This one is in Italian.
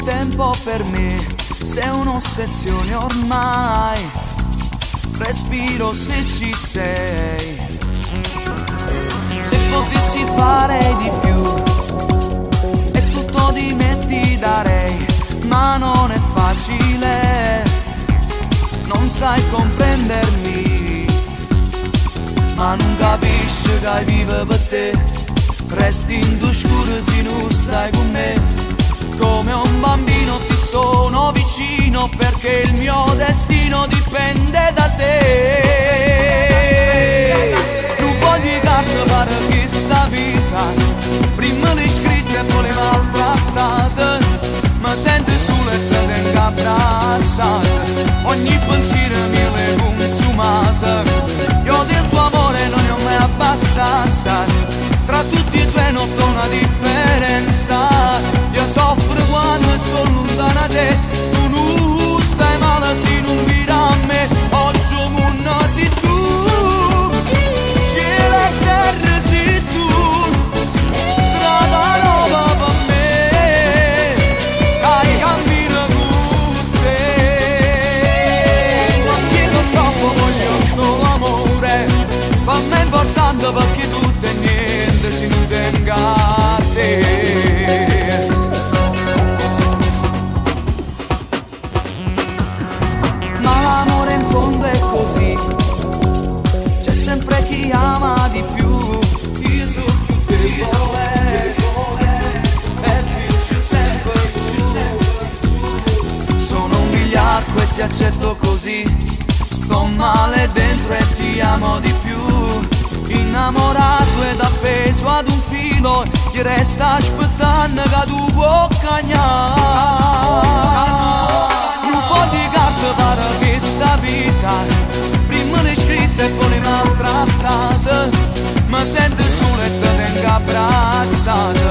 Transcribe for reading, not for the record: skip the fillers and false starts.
tempo per me sei un'ossessione ormai, respiro se ci sei. Se potessi fare di più e tutto di me ti darei, ma non è facile, non sai comprendermi, ma non capisci che vivo per te, resti in oscuro se non stai con me. Come un bambino ti sono vicino perché il mio destino dipende da te. Non voglio carta per questa vita, prima le scritte e poi le maltrattate, ma sento solo e te tengo abbracciata, ogni pensiero mi le consumata. Io del tuo amore non ne ho mai abbastanza, tra tutti e due non c'è una differenza. Io soffro quando sto lontano da te, tu non stai male se non vieni a me. Oggi il mondo sei tu, cielo e terra sei tu, strada nuova per me, che cammino con te. Non chiedo troppo, voglio solo amore, per me è importante perché tutto è niente se non tengo a te. Ma l'amore in fondo è così, c'è sempre chi ama di più. Io sono più debole e vince sempre tu. Sono un bigliacco e ti accetto così, sto male dentro e ti amo di più. Innamorato ed appeso ad un filo, gli resta aspettando che tu può cagnare. Non voglio carta per questa vita, prima le scritte e poi le maltrattate, ma sento solo e te tengo abbracciata,